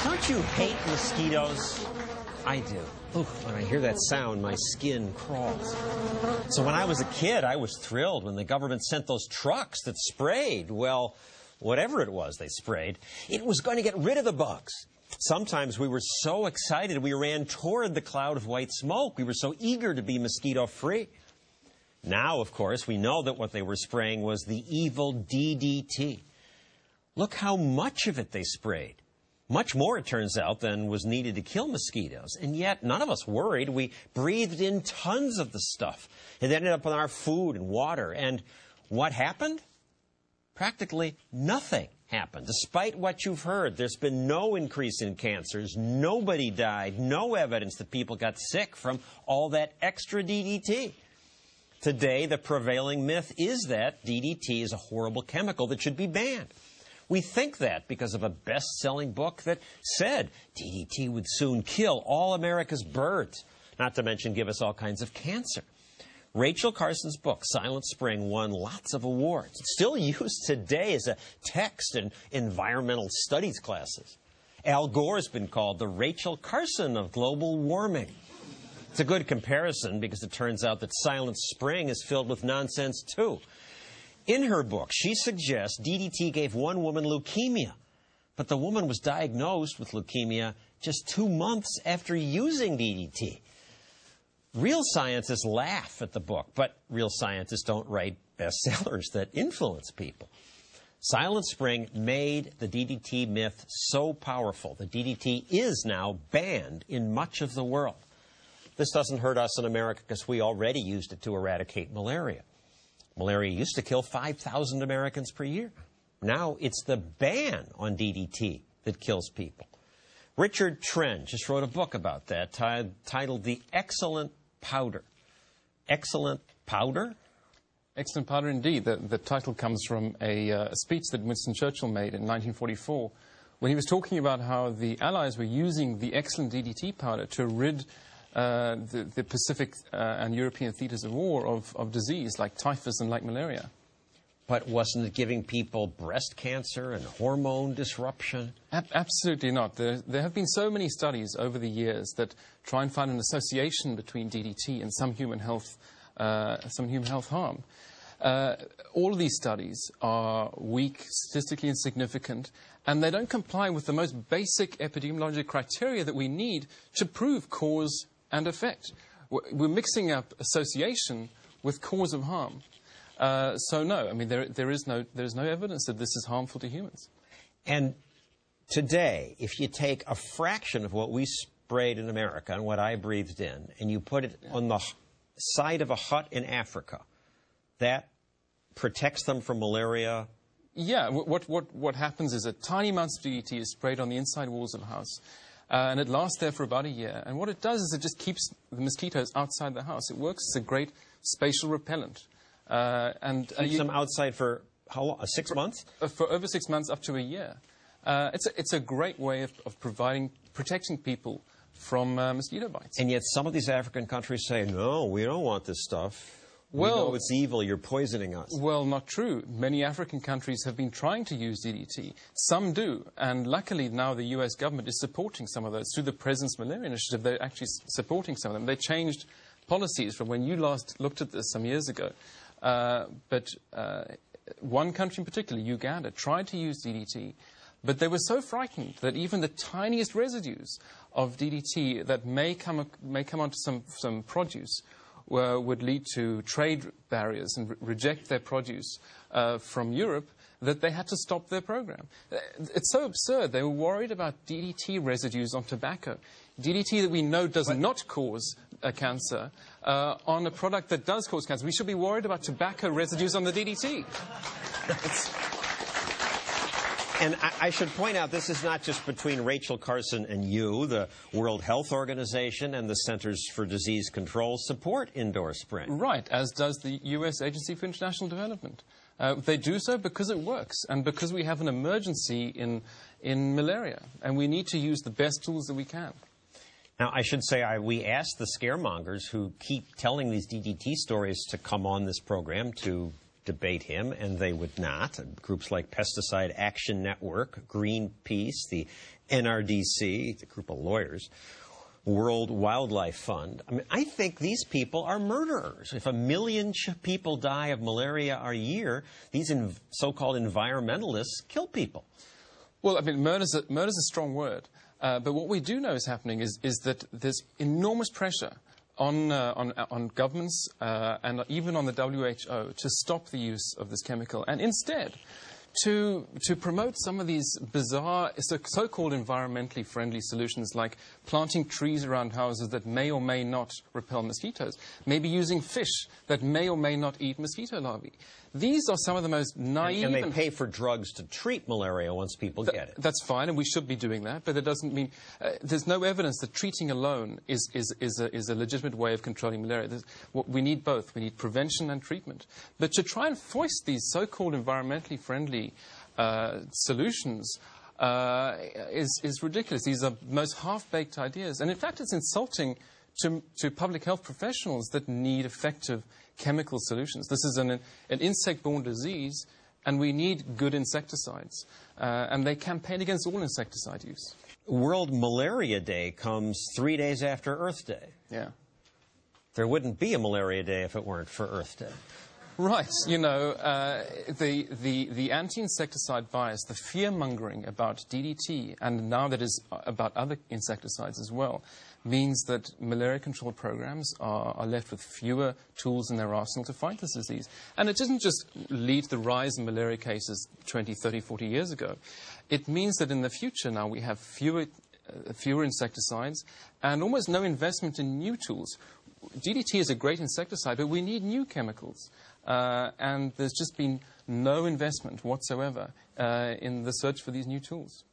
Don't you hate mosquitoes? I do. Oof, when I hear that sound, my skin crawls. So when I was a kid, I was thrilled when the government sent those trucks that sprayed, well, whatever it was they sprayed. It was going to get rid of the bugs. Sometimes we were so excited we ran toward the cloud of white smoke. We were so eager to be mosquito-free. Now, of course, we know that what they were spraying was the evil DDT. Look how much of it they sprayed. Much more, it turns out, than was needed to kill mosquitoes. And yet, none of us worried. We breathed in tons of the stuff. It ended up in our food and water. And what happened? Practically nothing happened. Despite what you've heard, there's been no increase in cancers. Nobody died. No evidence that people got sick from all that extra DDT. Today, the prevailing myth is that DDT is a horrible chemical that should be banned. We think that because of a best-selling book that said DDT would soon kill all America's birds, not to mention give us all kinds of cancer. Rachel Carson's book, Silent Spring, won lots of awards. It's still used today as a text in environmental studies classes. Al Gore's been called the Rachel Carson of global warming. It's a good comparison because it turns out that Silent Spring is filled with nonsense, too. In her book, she suggests DDT gave one woman leukemia, but the woman was diagnosed with leukemia just 2 months after using DDT. Real scientists laugh at the book, but real scientists don't write bestsellers that influence people. Silent Spring made the DDT myth so powerful that DDT is now banned in much of the world. This doesn't hurt us in America because we already used it to eradicate malaria. Malaria used to kill 5,000 Americans per year. Now it's the ban on DDT that kills people. Richard Trench just wrote a book about that titled The Excellent Powder. Excellent Powder? Excellent Powder, indeed. The title comes from a speech that Winston Churchill made in 1944 when he was talking about how the Allies were using the excellent DDT powder to rid the Pacific and European theaters of war of disease like typhus and like malaria. But wasn't it giving people breast cancer and hormone disruption? Absolutely not. There have been so many studies over the years that try and find an association between DDT and some human health harm. All of these studies are weak, statistically insignificant, and they don't comply with the most basic epidemiologic criteria that we need to prove cause and effect. We're mixing up association with cause of harm. So no, I mean, there is no evidence that this is harmful to humans. And today, if you take a fraction of what we sprayed in America and what I breathed in, and you put it on the side of a hut in Africa, that protects them from malaria? Yeah, what happens is a tiny amount of DDT is sprayed on the inside walls of a house. And it lasts there for about a year. And what it does is it just keeps the mosquitoes outside the house. It works as a great spatial repellent. Keeps them outside for how long? 6 months? For over 6 months, up to a year. It's a great way of protecting people from mosquito bites. And yet some of these African countries say, no, we don't want this stuff. We know it's evil, you're poisoning us. Well, not true. Many African countries have been trying to use DDT. Some do, and luckily now the US government is supporting some of those. Through the President's Malaria Initiative, they're actually supporting some of them. They changed policies from when you last looked at this some years ago. But one country in particular, Uganda, tried to use DDT, but they were so frightened that even the tiniest residues of DDT that may come onto some produce would lead to trade barriers and reject their produce from Europe, that they had to stop their program. It's so absurd. They were worried about DDT residues on tobacco. DDT that we know does not cause cancer on a product that does cause cancer. We should be worried about tobacco residues on the DDT. And I should point out, this is not just between Rachel Carson and you. The World Health Organization and the Centers for Disease Control support indoor spraying. Right, as does the U.S. Agency for International Development. They do so because it works and because we have an emergency in malaria, and we need to use the best tools that we can. Now, I should say we asked the scaremongers who keep telling these DDT stories to come on this program to debate him, and they would not. Groups like Pesticide Action Network, Greenpeace, the NRDC, the group of lawyers, World Wildlife Fund. I mean, I think these people are murderers. If 1 million people die of malaria a year, these so-called environmentalists kill people. Well, I mean, murder's a strong word. But what we do know is happening is that there's enormous pressure on governments and even on the WHO to stop the use of this chemical, and instead to promote some of these bizarre so-called environmentally friendly solutions, like planting trees around houses that may or may not repel mosquitoes, maybe using fish that may or may not eat mosquito larvae. These are some of the most naive... And they pay for drugs to treat malaria once people get it. That's fine, and we should be doing that, but it doesn't mean... there's no evidence that treating alone is a legitimate way of controlling malaria. We need both. We need prevention and treatment. But to try and foist these so-called environmentally friendly solutions is ridiculous. These are most half-baked ideas. And in fact, it's insulting to public health professionals that need effective chemical solutions. This is an insect-borne disease, and we need good insecticides. And they campaign against all insecticide use. World Malaria Day comes 3 days after Earth Day. Yeah. There wouldn't be a Malaria Day if it weren't for Earth Day. Right. You know, the anti-insecticide bias, the fear-mongering about DDT, and now that is about other insecticides as well, means that malaria control programs are left with fewer tools in their arsenal to fight this disease. And it doesn't just lead to the rise in malaria cases 20, 30, 40 years ago. It means that in the future now we have fewer insecticides and almost no investment in new tools. DDT is a great insecticide, but we need new chemicals. And there's just been no investment whatsoever in the search for these new tools.